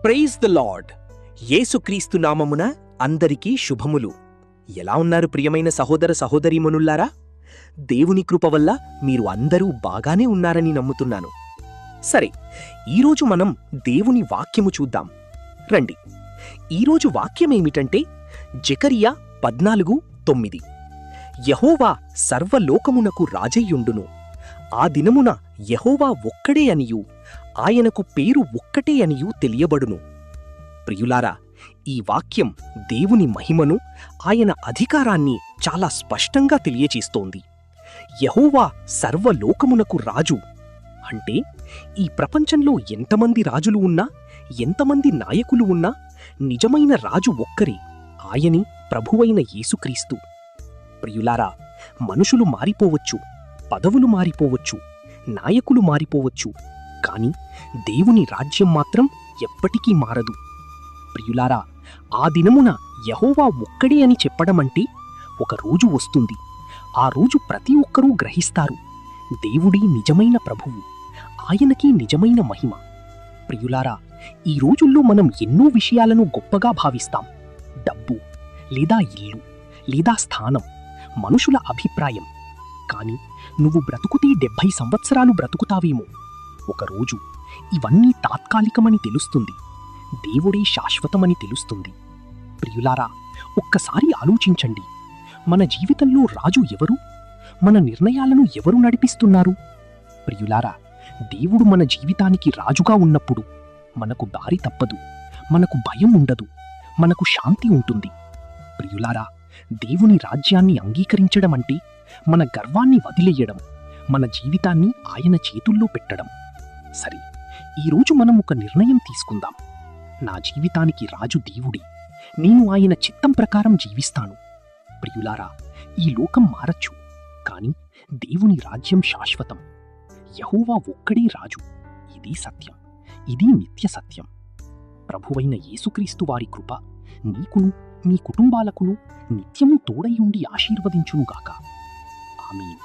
Praise the lord. యేసుక్రీస్తు నామమున అందరికీ శుభములు. ఎలా ఉన్నారు ప్రియమైన సహోదర సహోదరీమణుల్లారా? దేవుని కృప వల్ల మీరు అందరూ బాగానే ఉన్నారని నమ్ముతున్నాను. సరే, ఈరోజు మనం దేవుని వాక్యము చూద్దాం రండి. ఈరోజు వాక్యమేమిటంటే జెకరియా 14:9. యెహోవా సర్వలోకమునకు రాజయ్యుండును. ఆ దినమున యెహోవా ఒక్కడే అనియు ఆయనకు పేరు ఒక్కటే అనియు తెలియబడును. ప్రియులారా, ఈ వాక్యం దేవుని మహిమను, ఆయన అధికారాన్ని చాలా స్పష్టంగా తెలియచేస్తోంది. యెహోవా సర్వలోకమునకు రాజు అంటే ఈ ప్రపంచంలో ఎంతమంది రాజులు ఉన్నా, ఎంతమంది నాయకులు ఉన్నా నిజమైన రాజు ఒక్కరే, ఆయనే ప్రభువైన యేసుక్రీస్తు. ప్రియులారా, మనుషులు మారిపోవచ్చు, పదవులు మారిపోవచ్చు, నాయకులు మారిపోవచ్చు, కాని దేవుని రాజ్యం మాత్రం ఎప్పటికీ మారదు. ప్రియులారా, ఆ దినమున యెహోవా ఒక్కడే అని చెప్పడమంటే ఒక రోజు వస్తుంది. ఆ రోజు ప్రతి ఒక్కరూ గ్రహిస్తారు, దేవుడే నిజమైన ప్రభువు, ఆయనకి నిజమైన మహిమ. ప్రియులారా, ఈ రోజుల్లో మనం ఎన్నో విషయాలను గొప్పగా భావిస్తాం. డబ్బు, లేదా ఇల్లు, లేదా స్థానం, మనుషుల అభిప్రాయం. కాని నువ్వు బ్రతుకుతే 70 సంవత్సరాలు బ్రతుకుతావేమో. ఒకరోజు ఇవన్నీ తాత్కాలికమని తెలుస్తుంది, దేవుడే శాశ్వతమని తెలుస్తుంది. ప్రియులారా, ఒక్కసారి ఆలోచించండి, మన జీవితంలో రాజు ఎవరు? మన నిర్ణయాలను ఎవరు నడిపిస్తున్నారు? ప్రియులారా, దేవుడు మన జీవితానికి రాజుగా ఉన్నప్పుడు మనకు దారి తప్పదు, మనకు భయం ఉండదు, మనకు శాంతి ఉంటుంది. ప్రియులారా, దేవుని రాజ్యాన్ని అంగీకరించడం అంటే మన గర్వాన్ని వదిలేయడం, మన జీవితాన్ని ఆయన చేతుల్లో పెట్టడం. సరే, ఈరోజు మనం ఒక నిర్ణయం తీసుకుందాం. నా జీవితానికి రాజు దేవుడే, నేను ఆయన చిత్తం ప్రకారం జీవిస్తాను. ప్రియులారా, ఈ లోకం మారచ్చు, కాని దేవుని రాజ్యం శాశ్వతం. యెహోవా ఒక్కడే రాజు. ఇది సత్యం, ఇది నిత్య సత్యం. ప్రభువైన యేసుక్రీస్తు వారి కృప నీకును, మీ కుటుంబాలకును నిత్యము తోడై ఉండి ఆశీర్వదించునుగాక. ఆమేన్.